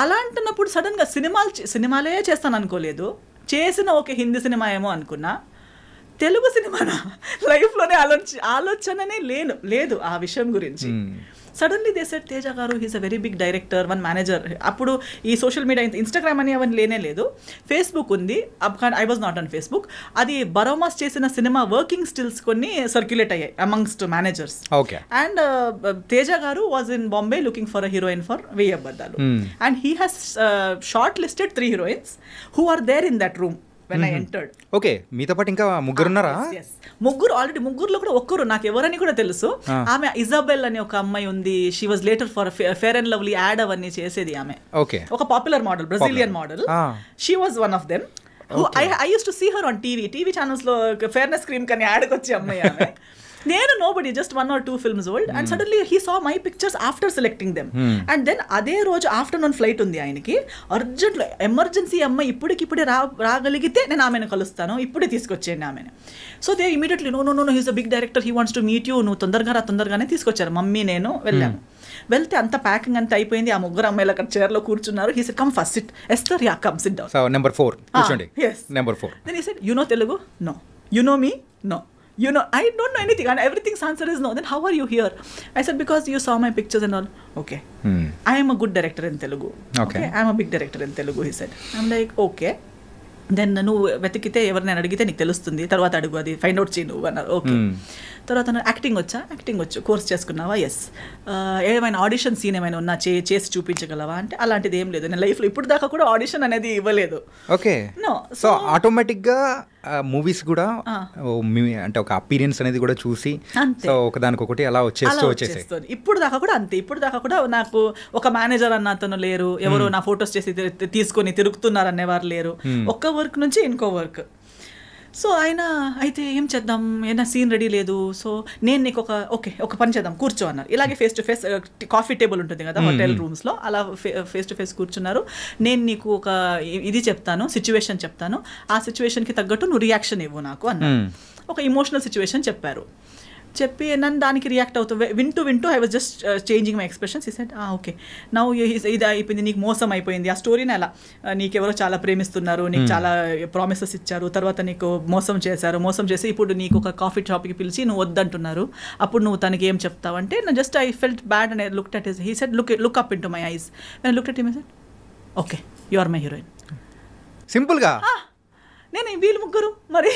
అలా అంటున్నప్పుడు సడన్గా సినిమాలే చేస్తాను అనుకోలేదు, చేసిన ఒక హిందీ సినిమా ఏమో అనుకున్నా, తెలుగు సినిమానా లైఫ్లోనే ఆలోచననే లేదు ఆ విషయం గురించి. Suddenly they said Teja garu he's a very big director, one manager. అప్పుడు ఈ సోషల్ మీడియా ఇన్స్టాగ్రామ్ అని అవన్నీ లేనే లేదు, ఫేస్బుక్ ఉంది. I was not on Facebook. అది బరోమాస్ చేసిన సినిమా వర్కింగ్ స్టిల్స్ కొన్ని సర్క్యులేట్ అయ్యాయి అమంగ్స్ట్ మేనేజర్స్. అండ్ తేజ గారు was in Bombay looking for a heroine for వెయ్యి అబద్ధాలు. And he has short listed 3 heroines who are there in that room when I entered. Okay, మీతో పాటు ఇంకా ముగ్గురు ఉన్నారా? ఆల్రెడీ ముగ్గురులో కూడా ఒక్కరు నాకు ఎవరని కూడా తెలుసు. ఆమె ఇజాబెల్ అని ఒక అమ్మాయి ఉంది. She was later for fair and lovely ad అవన్నీ చేసేది ఆమె. ఒక popular model, Brazilian model. She was one of them. I used to see her on TV channels లో ఫేర్నెస్ క్రీమ్ కని యాడ్కి వచ్చే అమ్మాయి ఆమె. నేను nobody, just 1 or 2 films old, and suddenly he saw my pictures after selecting them. And then అదే రోజు afternoon flight ఉంది ఆయనకి, అర్జెంట్లో ఎమర్జెన్సీ అమ్మాయి ఇప్పుడే రాగలిగితే నేను ఆమెను కలుస్తాను, ఇప్పుడే తీసుకొచ్చేయండి ఆమెను. So they immediately no he's a big director, he wants to meet you, నువ్వు తొందరగానే తీసుకొచ్చారు. మమ్మీ నేను వెళ్ళాము. వెళ్తే అంత ప్యాకింగ్ అంతా అయిపోయింది. ఆ ముగ్గురు అమ్మాయిలు అక్కడ చైర్లో కూర్చున్నారు. He said come first SIT. Esther yeah come SIT down. So number 4 కూర్చోండి. yes, number 4. then he said you know Telugu? No. You know me? No. You know, I don't know anything, and everything's answer is no. Then how are you here? I said because you saw my pictures and all. Okay. I am a good director in Telugu. Okay. I am a big director in Telugu, he said. I'm like okay. Then నువ్వు వెతికితే ఎవరినైనా అడిగితే నీకు తెలుస్తుంది, తర్వాత అడుగు, అది find out చేయి నువ్వు అన్నారు. ఓకే. తర్వాత యాక్టింగ్ వచ్చు, కోర్స్ చేసుకున్నావా? ఎస్. ఏమైనా ఆడిషన్ సీన్ ఏమైనా ఉన్నా చేసి చూపించగలవా అంటే అలాంటిది ఏం లేదు. నేను లైఫ్లో ఇప్పుడు దాకా కూడా ఆడిషన్ అనేది ఇవ్వలేదు. ఓకే. నో. సో ఆటోమేటిక్గా మూవీస్ కూడా అంటే ఒక అపీరియన్స్ అనేది కూడా చూసి సో ఒకదానికొకటి అలా వచ్చేస్తుంది. ఇప్పుడు దాకా కూడా అంతే. ఇప్పుడు దాకా కూడా నాకు ఒక మేనేజర్ అన్న అతను లేరు, ఎవరో నా ఫొటోస్ చేసి తీసుకొని తిరుగుతున్నారు అనేవారు లేరు. ఒక్క వర్క్ నుంచి ఇంకో వర్క్. సో ఆయన అయితే ఏం చేద్దాం, ఏదైనా సీన్ రెడీ లేదు, సో నేను నీకు ఒక పని చేద్దాం, కూర్చో అన్నారు. ఇలాగే face to face coffee table ఉంటుంది కదా హోటల్ రూమ్స్లో, అలా ఫేస్ టు ఫేస్ కూర్చున్నారు. నేను నీకు ఒక ఇది చెప్తాను, సిచ్యువేషన్ చెప్తాను, ఆ సిచ్యువేషన్కి తగ్గట్టు నువ్వు రియాక్షన్ ఇవ్వు నాకు అన్నారు. ఒక ఇమోషనల్ సిచ్యువేషన్ చెప్పి నన్ను దానికి రియాక్ట్ అవుతూ వింటూ I was just changing my expressions. ఈ సెడ్ ఓకే నౌ ఇది అయిపోయింది, నీకు మోసం అయిపోయింది, ఆ స్టోరీని అలా నీకెవరో చాలా ప్రేమిస్తున్నారు, నీకు చాలా ప్రామిసెస్ ఇచ్చారు, తర్వాత నీకు మోసం చేసి ఇప్పుడు నీకు ఒక కాఫీ షాప్కి పిలిచి నువ్వు వద్దంటున్నారు, అప్పుడు నువ్వు తనకి ఏం చెప్తావు అంటే just I felt bad and I looked at his. He said look up into my eyes. When I looked at him I said okay you are my heroine. సింపుల్గా. నేను వీళ్ళు ముగ్గురు, మరి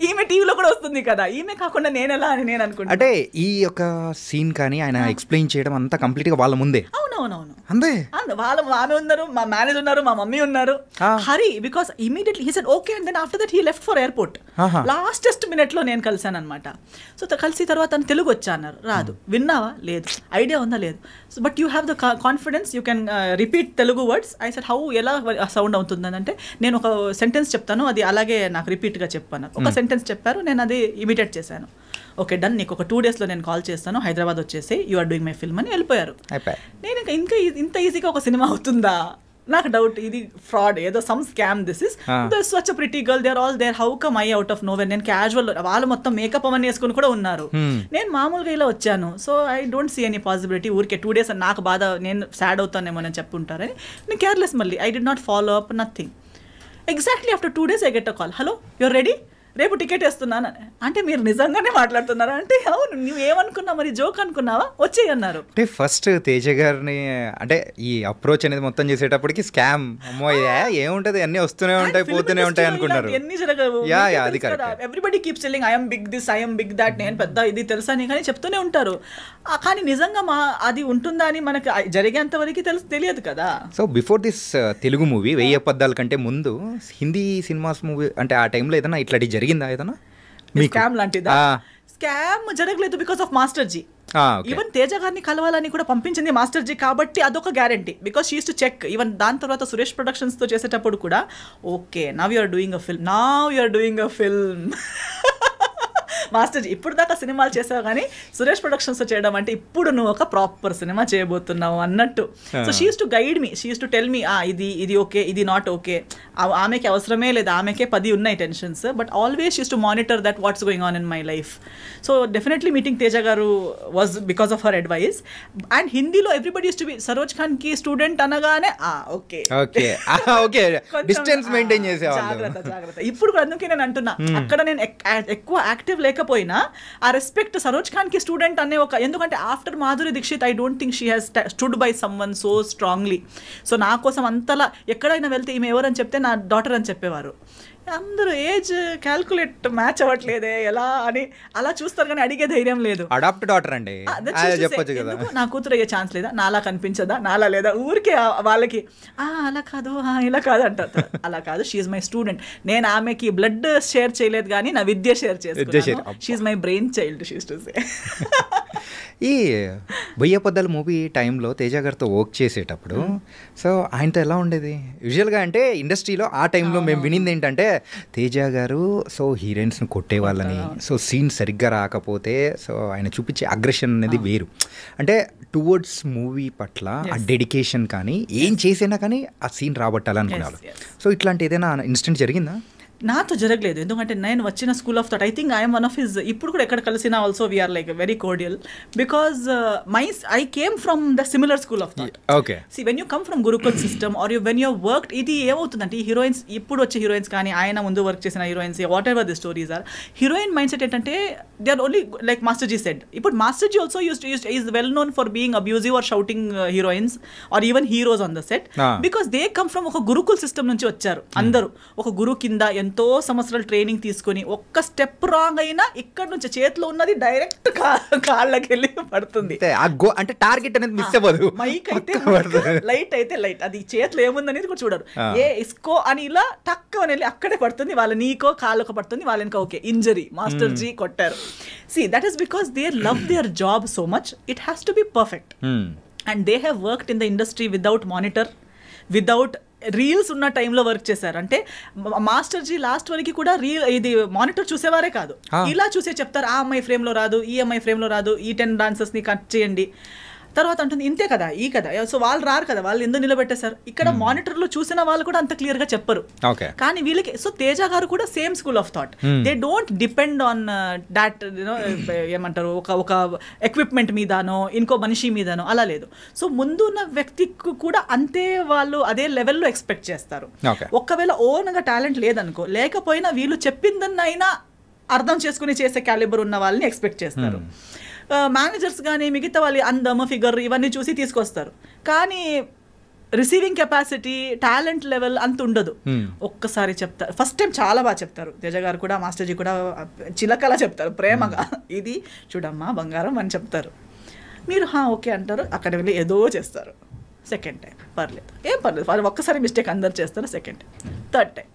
ఈమె టీవీలో కూడా వస్తుంది కదా, ఈమె కాకుండా నేను ఎలా అని నేను అనుకుంటా. అంటే ఈ యొక్క సీన్ కానీ ఆయన ఎక్స్ప్లెయిన్ చేయడం అంతా కంప్లీట్గా వాళ్ళ ముందే. అవునవునవును అంతే. ఆమె ఉన్నారు, మా మేనేజర్ ఉన్నారు, మా మమ్మీ ఉన్నారు. Hari because immediately he said okay and then after that he left for airport. Lastest మినిట్లో నేను కలిసాను అనమాట. సో కలిసి తర్వాత తను తెలుగు వచ్చా అన్నారు. రాదు. విన్నావా? లేదు. ఐడియా ఉందా? లేదు. So but you have the confidence, you can repeat Telugu words. I said how, ఎలా సౌండ్ అవుతుందని అంటే నేను ఒక సెంటెన్స్ చెప్తాను, అది అలాగే నాకు రిపీట్గా చెప్పాను. ఒక సెంటెన్స్ చెప్పారు, నేను అది ఇమిటేట్ చేశాను. ఓకే డన్, నీకు ఒక 2 daysలో నేను కాల్ చేస్తాను, హైదరాబాద్ వచ్చేసి you are doing my film అని వెళ్ళిపోయారు. నేను ఇంకా ఇంత ఈజీగా ఒక సినిమా అవుతుందా నాకు డౌట్. ఇది ఫ్రాడ్, ఏదో some scam. This is such a pretty girl, they are all there, how come I out of nowhere. నేను క్యాజువల్, వాళ్ళు మొత్తం మేకప్ అవన్నీ వేసుకుని కూడా ఉన్నారు, నేను మామూలుగా ఇలా వచ్చాను. So I don't see any possibility. ఊరికే 2 days నాకు బాధ, నేను సాడ్ అవుతానేమో అని చెప్పుంటారని నేను కేర్లెస్. మళ్ళీ I did not follow up nothing. Exactly after 2 days I get a call, hello your ready, రేపు టికెట్ వేస్తున్నాను. అంటే మీరు నిజంగానే మాట్లాడుతున్నారా అంటే అవును. నువ్వు ఏమనుకున్నావు, మరి జోక్ అనుకున్నావా, వచ్చేయి అన్నారు. అంటే ఫస్ట్ తేజ గారిని అంటే ఈ అప్రోచ్ అనేది మొత్తం చేసేటప్పటికి స్కామ్, అమ్మో ఏముంటది, అన్ని వస్తూనే ఉంటాయి పోతూనే ఉంటాయి అనుకున్నారు. ఎన్ని జరగవు. Everybody keeps telling I'm big this, I'm big that, నేను పెద్ద ఇది తెలుసా అని కానీ చెప్తూనే ఉంటారు. కానీ నిజంగా అది ఉంటుందా అని మనకు జరిగేంత వరకు తెలియదు కదా. So before this Telugu movie 1000 అబద్ధాల కంటే ముందు హిందీ సినిమాస్ మూవీ అంటే ఆ టైంలో ఏదైనా ఇట్లాంటి జరిగిందా? ఏదైనా స్కామ్ లాంటిదా? స్కామ్ జరగలేదు because of master G. Even Teja గారిని కలవాలని కూడా పంపించింది మాస్టర్ జీ కాబట్టి అదొక guarantee. Because she use to check. Even దాని తర్వాత సురేష్ ప్రొడక్షన్స్ తో చేసేటప్పుడు కూడా okay now you are doing a film, మాస్టర్జీ ఇప్పుడు దాకా సినిమాలు చేసావు కానీ సురేష్ ప్రొడక్షన్స్ చేయడం అంటే ఇప్పుడు నువ్వు ఒక ప్రాపర్ సినిమా చేయబోతున్నావు అన్నట్టు. So she use to guide me, she use to tell me ఇది ఓకే, ఇది నాట్ ఓకే. ఆమెకి అవసరమే లేదు, ఆమెకే 10 ఉన్నాయి tensions, but always use to monitor that what's going on in my life. So definitely meeting Teja గారు was because of her advice. And హిందీలో everybody use to be Saroj Khan కి స్టూడెంట్ అనగానే ఓకే డిస్టెన్స్ మెయింటైన్ చేసేవాళ్ళు. జాగ్రత్త. ఇప్పుడు అందుకే నేను అంటున్నా, అక్కడ నేను ఎక్కువ యాక్టివ్ లేకపోయినా ఆ రెస్పెక్ట్ సరోజ్ ఖాన్ కి స్టూడెంట్ అనే ఒక, ఎందుకంటే after Madhuri Dixit I don't think she has stood by someone so strongly. So నా కోసం అంతలా ఎక్కడైనా వెళ్తే ఈమె ఎవరని చెప్తే నా డాటర్ అని చెప్పేవారు. అందరూ ఏజ్ క్యాల్కులేట్ మ్యాచ్ అవ్వట్లేదే ఎలా అని అలా చూస్తారు కానీ అడిగే ధైర్యం లేదు. అడాప్ట్ డాటర్ అండి, చెప్పొచ్చు కదా, నా కూతురు అయ్యే ఛాన్స్ లేదా, నాలా కనిపించదా, నాలా లేదా, ఊరికే వాళ్ళకి అలా కాదు ఇలా కాదు అంటారు. అలా కాదు, షీఈ్ మై స్టూడెంట్. నేను ఆమెకి బ్లడ్ షేర్ చేయలేదు కానీ నా విద్య షేర్ చేసుకున్నాను. She's my brain child, she's to say. ఈ బొయ్య పొద్దల మూవీ టైంలో తేజ గారితో వర్క్ చేసేటప్పుడు సో ఆయనతో ఎలా ఉండేది? యూజువల్గా అంటే ఇండస్ట్రీలో ఆ టైంలో మేము వినింది ఏంటంటే తేజ గారు సో హీరోయిన్స్ని కొట్టేవాళ్ళని, సో సీన్ సరిగ్గా రాకపోతే సో ఆయన చూపించే అగ్రెషన్ అనేది వేరు. అంటే టువర్డ్స్ మూవీ పట్ల ఆ డెడికేషన్ కానీ ఏం చేసినా కానీ ఆ సీన్ రాబట్టాలనుకున్నారు. సో ఇట్లాంటి ఏదైనా ఇన్సిడెంట్ జరిగిందా? నాతో జరగలేదు, ఎందుకంటే నేను వచ్చిన school of thought. I think I'm one of his, ఇప్పుడు కూడా ఎక్కడ కలిసినా also we're like very cordial because I came from the similar school of thought. Okay, see when you come from gurukul system are you when you worked, ఇది ఏమవుతుందంటే ఈ heroines ఇప్పుడు వచ్చే heroines కానీ ఆయన ముందు వర్క్ చేసిన heroines what ever the stories are, heroine mind set ఏంటంటే they are only like మాస్టర్జీ said. ఇప్పుడు మాస్టర్జీ also is well known for being abusive are shouting heroines are even heroes on the set because they come from ఒక Gurukul system నుంచి వచ్చారు. అందరూ ఒక గురు కింద ఎంతో సంవత్సరాలు ట్రైనింగ్ తీసుకొని ఒక్క స్టెప్ రాంగ్ అయినా ఇక్కడ నుంచి చేతిలో ఉన్నది డైరెక్ట్ కాళ్ళకి వెళ్ళి పడుతుంది. అంటే టార్గెట్ అనేది మిస్ అవ్వదు. మైక్ అయితే లైట్ అయితే లైట్, అది చేతిలో ఏముందనేది కూడా చూడరు. ఇస్కో అని ఇలా టక్ అని వెళ్ళి అక్కడే పడుతుంది, వాళ్ళ నీకో కాళ్ళకు పడుతుంది, వాళ్ళకి ఓకే ఇంజరీ, మాస్టర్ జీ కొట్టారు. See that is because they love their job so much, it has to be perfect. And they have worked in the industry without monitor, without reels ఉన్న టైంలో వర్క్ చేశారు. అంటే మాస్టర్జీ లాస్ట్ వరకు కూడా ఇది monitor చూసేవారే కాదు, ఇలా చూసే చెప్తారు ఆ అమ్మాయి ఫ్రేమ్లో రాదు, ఈ అమ్మాయి ఫ్రేమ్లో రాదు, ఈ 10 డాన్సర్స్ని కట్ చేయండి. తర్వాత అంటుంది ఇంతే కదా ఈ కదా, సో వాళ్ళు రారు కదా, వాళ్ళు ఎందుకు నిలబెట్టేశారు. ఇక్కడ మానిటర్లో చూసిన వాళ్ళు కూడా అంత క్లియర్గా చెప్పరు, కానీ వీళ్ళకి. సో తేజ గారు కూడా same school of thought, they don't depend on that ఏమంటారు ఒక ఎక్విప్మెంట్ మీదనో ఇంకో మనిషి మీదనో, అలా లేదు. సో ముందున్న వ్యక్తికి కూడా అంతే వాళ్ళు అదే లెవెల్లో ఎక్స్పెక్ట్ చేస్తారు. ఒకవేళ ఓన్గా టాలెంట్ లేదనుకో, లేకపోయినా వీళ్ళు చెప్పిందన్నైనా అర్థం చేసుకుని చేసే క్యాలిబర్ ఉన్న వాళ్ళని ఎక్స్పెక్ట్ చేస్తారు. మేనేజర్స్ కానీ మిగతా వాళ్ళు అందమ ఫిగర్ ఇవన్నీ చూసి తీసుకొస్తారు, కానీ రిసీవింగ్ కెపాసిటీ టాలెంట్ లెవెల్ అంత ఉండదు. ఒక్కసారి చెప్తారు, ఫస్ట్ టైం చాలా బాగా చెప్తారు. తేజ గారు కూడా మాస్టర్జీ కూడా చిలకలా చెప్తారు ప్రేమగా, ఇది చూడమ్మా బంగారం అని చెప్తారు. మీరు ఓకే అంటారు, అక్కడ వెళ్ళి ఏదో చేస్తారు. సెకండ్ టైం పర్లేదు, ఏం పర్లేదు, ఒక్కసారి మిస్టేక్ అందరు చేస్తారు. సెకండ్ టైం, థర్డ్ టైం,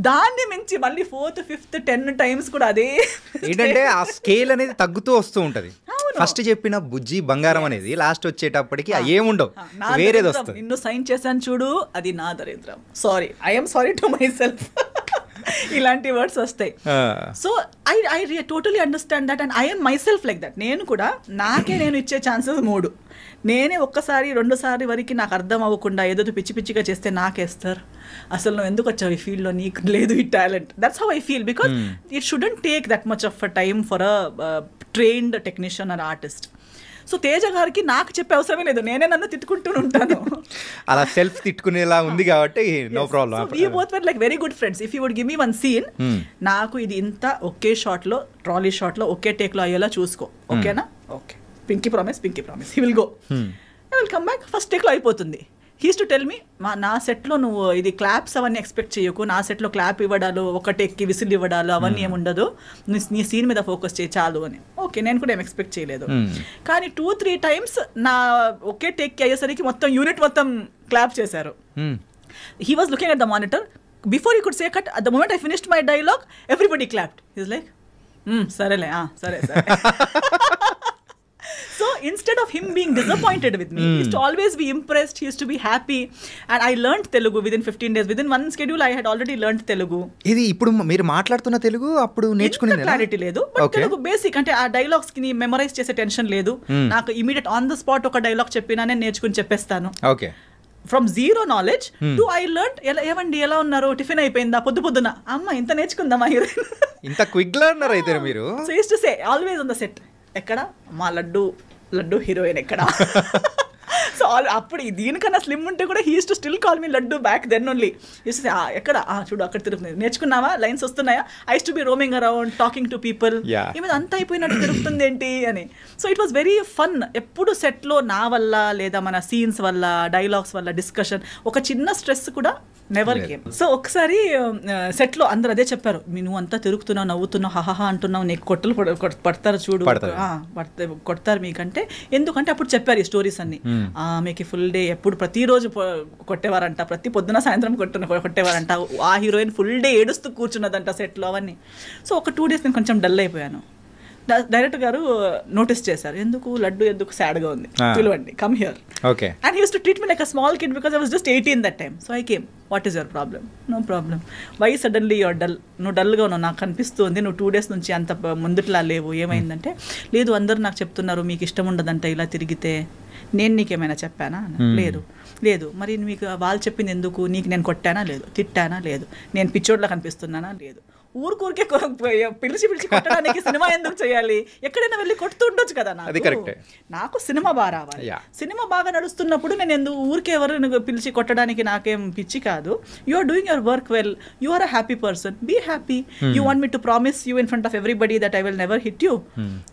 దాన్ని మించి మళ్ళీ 4th 5th 10 టైమ్స్ కూడా అదే. ఏంటంటే ఆ స్కేల్ అనేది తగ్గుతూ వస్తూ ఉంటది. ఫస్ట్ చెప్పిన బుజ్జి బంగారం అనేది లాస్ట్ వచ్చేటప్పటికి ఏముండవు, వేరేది వస్తుంది. నిన్ను సైన్ చేశాను చూడు, అది నా దరిద్రం, sorry, I'm sorry to my self, ఇలాంటి వర్డ్స్ వస్తాయి. So I totally understand that and I'm my self like that. నేను కూడా నేను ఇచ్చే ఛాన్సెస్ 3, నేనే ఒక్కసారి 2సారి వరకు నాకు అర్థం అవ్వకుండా ఏదో పిచ్చి పిచ్చిగా చేస్తే నాకేస్తారు, అసలు నువ్వు ఎందుకు వచ్చావు ఈ ఫీల్డ్లో, నీకు లేదు ఈ talent. That's how I feel because it shouldn't take that much of a time for a trained technician are artist. So Teja గారికి నాకు చెప్పే అవసరమే లేదు, నేనే నన్ను తిట్టుకుంటూ ఉంటాను. అలా సెల్ఫ్ తిట్టుకునేలా ఉంది కాబట్టి no problem. We both were like very good friends. If you would give me one scene, నాకు ఇది ఇంత ఒకే షాట్లో ట్రాలీ షాట్లో ఒకే టేక్లో అయ్యేలా చూసుకో, ఓకేనా? Okay, pinky promise, he will go, I will come back, first టేక్లో అయిపోతుంది. హీస్ టు టెల్ మీ, నా సెట్లో నువ్వు ఇది క్లాప్స్ అవన్నీ ఎక్స్పెక్ట్ చేయకు, నా సెట్లో క్లాప్ ఇవ్వడాలు, ఒక టేక్కి విసిల్ ఇవ్వడాలు అవన్నీ ఏముండదు, నీ సీన్ మీద ఫోకస్ చేయి చాలు అని. ఓకే, నేను కూడా ఏం ఎక్స్పెక్ట్ చేయలేదు. కానీ 2-3 టైమ్స్ నా ఒకే టేక్కి అయ్యేసరికి మొత్తం యూనిట్ మొత్తం క్లాప్ చేశారు. He was looking at the monitor, before you could say cut, at the moment I finished my dialogue everybody clapped. He's like సరేలే, సరే సరే. So instead of him being disappointed with me, he used to always be impressed, he used to be happy. And I learned Telugu within 15 days. Within one schedule I had already learned Telugu. ఇది ఇప్పుడు మీరు మాట్లాడుతున్న తెలుగు అప్పుడు నేర్చుకునేది clarity లేదు, but Telugu basic అంటే ఆ dialogues కి మెమరైజ్ చేసే టెన్షన్ లేదు నాకు. ఇమీడియట్ ఆన్ ద స్పాట్ ఒక డైలాగ్ చెప్పినా నేను నేర్చుకుని చెప్పేస్తాను. Okay. From zero knowledge to I learn. ఏమండి ఎలా ఉన్నారు, టిఫిన్ అయిపోయిందా, పొద్దున అమ్మ ఇంత నేర్చుకుందామా హీరోయిన్, ఇంత క్విక్ లెర్నర్ అయితే మీరు. So use to say always on the set, ఎక్కడ మా లడ్డు హీరోయిన్ ఎక్కడ. సో అప్పుడు దీనికన్నా స్లిమ్ ఉంటే కూడా he use to still call me laddu back then only. Use to say ఎక్కడ చూడు అక్కడ తిరుగుతుంది, నేర్చుకున్నావా, లైన్స్ వస్తున్నాయా. I use to be roaming around talking to people, ఏమైనా అంత అయిపోయినట్టు తిరుగుతుంది ఏంటి అని. So it was very fun. ఎప్పుడు సెట్లో నా వల్ల లేదా మన సీన్స్ వల్ల డైలాగ్స్ వల్ల డిస్కషన్ ఒక చిన్న స్ట్రెస్ కూడా నెవర్ కేమ్. సో ఒకసారి సెట్లో అందరు అదే చెప్పారు, నువ్వు అంతా తిరుగుతున్నావు, నవ్వుతున్నావు, హహహా అంటున్నావు, నీకు కొట్టలు పడతారు చూడు, కొడతారు మీకంటే. ఎందుకంటే అప్పుడు చెప్పారు ఈ స్టోరీస్ అన్ని. మీకు ఫుల్ డే ఎప్పుడు ప్రతిరోజు కొట్టేవారంట, ప్రతి పొద్దున సాయంత్రం కొట్టేవారంట, ఆ హీరోయిన్ ఫుల్ డే ఏడుస్తూ కూర్చున్నదంట సెట్లో అవన్నీ. సో ఒక 2 days నేను కొంచెం డల్ అయిపోయాను. డైరెక్టర్ గారు నోటీస్ చేశారు, ఎందుకు లడ్డు ఎందుకు సాడ్గా ఉంది, పిలవండి, come here. Okay. And he use to treat me like a small kid because I was just 18 that time. So I came, what is your problem? No problem. Why suddenly your dull? నువ్వు డల్గా ఉన్నావు, నాకు కనిపిస్తుంది, నువ్వు 2 days నుంచి అంత ముందుట్లా లేవు, ఏమైందంటే. లేదు అందరూ నాకు చెప్తున్నారు మీకు ఇష్టం ఉండదంట ఇలా తిరిగితే, నేను నీకేమైనా చెప్పానా? లేదు. మరి మీకు వాళ్ళు చెప్పింది ఎందుకు? నీకు నేను కొట్టానా? లేదు. తిట్టానా? లేదు. నేను పిచ్చోడ్లా కనిపిస్తున్నానా? లేదు. ఊరికే పిలిచి కొట్టడానికి సినిమా ఎందుకు చేయాలి? ఎక్కడైనా వెళ్ళి కొడుతూ ఉండొచ్చు కదా. నాకు సినిమా బాగా రావాలి. సినిమా బాగా నడుస్తున్నప్పుడు నేను ఎందుకు ఊరికే ఎవరు పిలిచి కొట్టడానికి నాకేం పిచ్చి కాదు. You are doing your work well, you are a happy person, be happy. You want me to promise you in front of everybody that I will never hit you.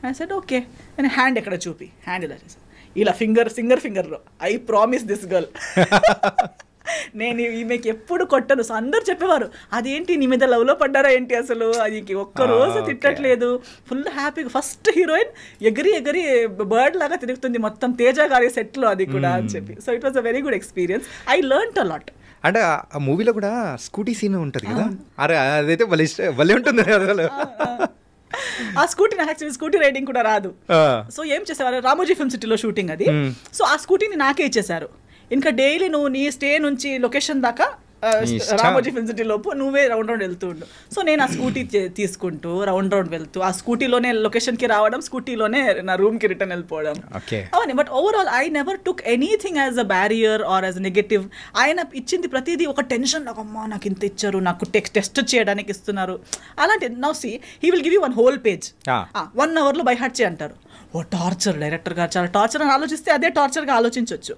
I said okay. నేను hand ఎక్కడ చూపి, hand ఇలా చేశాను, ఇలా ఫింగర్లో I promise this girl నేను ఈమెకి ఎప్పుడు కొట్టను. సో అందరు చెప్పేవారు, అదేంటి నీ మీద లవ్లో పడ్డారా ఏంటి, అసలు అది ఒక్కరోజు తిట్టట్లేదు, ఫుల్ హ్యాపీగా. ఫస్ట్ హీరోయిన్ ఎగిరి బర్డ్ లాగా తిరుగుతుంది మొత్తం తేజ గారి సెట్లో, అది కూడా అని చెప్పి. So it was a very good experience. I learned a lot. అంటే ఆ మూవీలో కూడా స్కూటీ సీన్ ఉంటుంది కదా, అరే అదైతే భలే ఉంటుంది. ఆ స్కూటీ నాకు యాక్చువల్లీ స్కూటీ రైడింగ్ కూడా రాదు. సో ఏం చేసేవారు, రామోజీ ఫిల్మ్ సిటీలో షూటింగ్ అది. సో ఆ స్కూటీని నాకే ఇచ్చేసారు. ఇంకా డైలీ నువ్వు నీ స్టే నుంచి లొకేషన్ దాకా రామోజీ ఫిల్మ్ సిటీ లోపు నువ్వే రౌండ్ వెళ్తూ ఉండు. సో నేను ఆ స్కూటీ తీసుకుంటూ రౌండ్ వెళ్తూ ఆ స్కూటీలోనే లొకేషన్కి రావడం, స్కూటీలోనే నా రూమ్కి రిటర్న్ వెళ్ళిపోవడం అవన్నీ. But overall I never took anything as a barrier or as negative. ఆయన ఇచ్చింది ప్రతిదీ ఒక టెన్షన్, అమ్మా నాకు ఇంత ఇచ్చారు, నాకు టెస్ట్ చేయడానికి ఇస్తున్నారు అలాంటి. Now see he will give you 1 whole page, 1 hourలో బై హార్ట్ చేయి అంటారు. ఓ టార్చర్, డైరెక్టర్ గారు చాలా టార్చర్ అని ఆలోచిస్తే అదే టార్చర్గా ఆలోచించవచ్చు.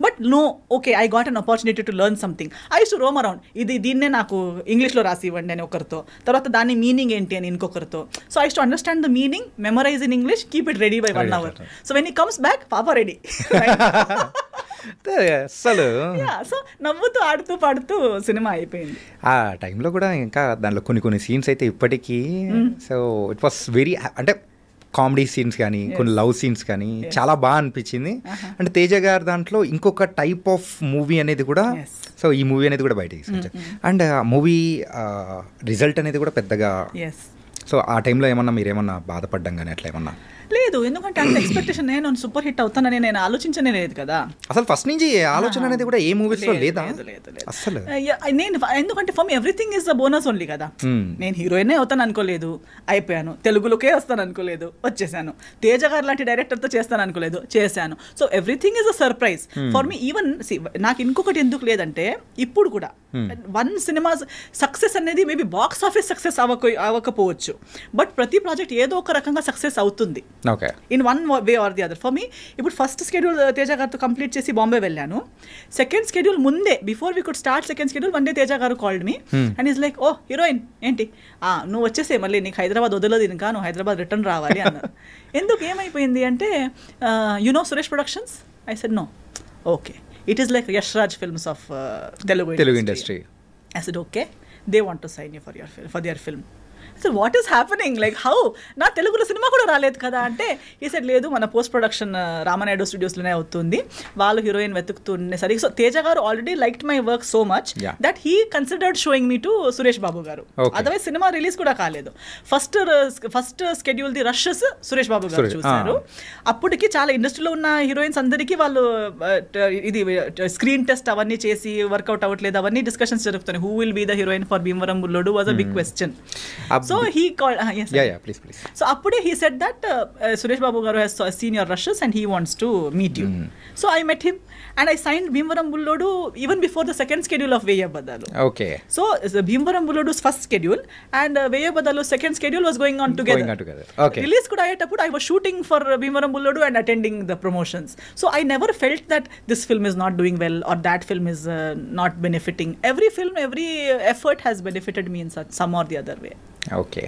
But no, okay I got an opportunity to learn something. I use to roam around, దీన్నే నాకు ఇంగ్లీష్లో రాసి ఇవ్వండి అని ఒకరితో, తర్వాత దాని మీనింగ్ ఏంటి అని ఇంకొకరితో. So I use to understand the meaning, memorise in English, keep it ready by 1 hour. So when he comes back, పాపా రెడీ. అసలు సో నవ్వుతూ ఆడుతూ పాడుతూ సినిమా అయిపోయింది. ఆ టైంలో కూడా ఇంకా దాంట్లో కొన్ని సీన్స్ అయితే ఇప్పటికీ, సో ఇట్ వాస్ వెరీ, అంటే కామెడీ సీన్స్ కానీ కొన్ని లవ్ సీన్స్ కానీ చాలా బాగా అనిపించింది. అంటే తేజ గారు దాంట్లో ఇంకొక టైప్ ఆఫ్ మూవీ అనేది కూడా, సో ఈ మూవీ అనేది కూడా బయటకి తీసుకొచ్చారు. అండ్ మూవీ రిజల్ట్ అనేది కూడా పెద్దగా, సో ఆ టైంలో ఏమన్నా మీరేమన్నా బాధపడ్డం కానీ అట్లా ఏమన్నా? లేదు, ఎందుకంటే అంత ఎక్స్పెక్టేషన్, నేను సూపర్ హిట్ అవుతానని నేను ఆలోచించనే లేదు కదా. అసలు ఫస్ట్ నుంచి ఆలోచన అనేది కూడా ఏ మూవీస్ లో లేదా అసలు. నేను ఎందుకంటే for me everything is the bonus only కదా. నేను హీరోయిన్ అవుతాను అనుకోలేదు, అయిపోయాను. తెలుగులోకే వస్తాను అనుకోలేదు, వచ్చేసాను. తేజ గారు లాంటి డైరెక్టర్తో చేస్తాను అనుకోలేదు, చేశాను. So everything is a surprise for me. Even నాకు ఇంకొకటి ఎందుకు లేదంటే, ఇప్పుడు కూడా 1 సినిమా సక్సెస్ అనేది మేబీ బాక్స్ ఆఫీస్ సక్సెస్ అవ్వకపోవచ్చు, బట్ ప్రతి ప్రాజెక్ట్ ఏదో ఒక రకంగా సక్సెస్ అవుతుంది in 1 way or the other. For me ఇప్పుడు ఫస్ట్ స్కెడ్యూల్ తేజ గారితో కంప్లీట్ చేసి బాంబే వెళ్ళాను. సెకండ్ స్కెడ్యూల్ ముందే, before we could start second schedule, one day Teja గారు called me and is like, oh heroine ఏంటి నువ్వు వచ్చేసే, మళ్ళీ నీకు హైదరాబాద్ వదలదు ఇంకా, నువ్వు హైదరాబాద్ రిటర్న్ రావాలి అన్నారు. ఎందుకు, ఏమైపోయింది అంటే, you know Suresh Productions? I said no. Okay, it is like Yash Raj films of Telugu industry. I said okay, they want to sign you for their film. So what is happening, like how, నా తెలుగులో cinema కూడా రాలేదు కదా అంటే ఈ said లేదు, మన post production Ramanaidu స్టూడియోస్లోనే అవుతుంది, వాళ్ళు హీరోయిన్ వెతుకుతుండేసరికి. సో తేజ గారు already liked my work so much that he considered showing me to Suresh Babu గారు. అదర్వైజ్ సినిమా రిలీజ్ కూడా కాలేదు. First schedule the rushes Suresh Babu గారు చూశారు. అప్పటికి చాలా ఇండస్ట్రీలో ఉన్న హీరోయిన్స్ అందరికీ వాళ్ళు ఇది స్క్రీన్ టెస్ట్ అవన్నీ చేసి వర్కౌట్ అవ్వట్లేదు, అవన్నీ డిస్కషన్స్ జరుగుతున్నాయి. Who will be the heroine for Bhimavaram Bullodu was a big question. So he called please. So appude he said that Suresh Babu garu has seen your rushes and he wants to meet you. So I met him and I signed Bhimvaram Bullodu even before the second schedule of Veya Badalu. Okay. So Bhimvaram Bullodu's first schedule and Veya Badalu's second schedule was going on together. Okay. Release kuda ayetappudu I was shooting for Bhimvaram Bullodu and attending the promotions. So I never felt that this film is not doing well or that film is not benefiting. Every film, every effort has benefited me in some or the other way. Okay.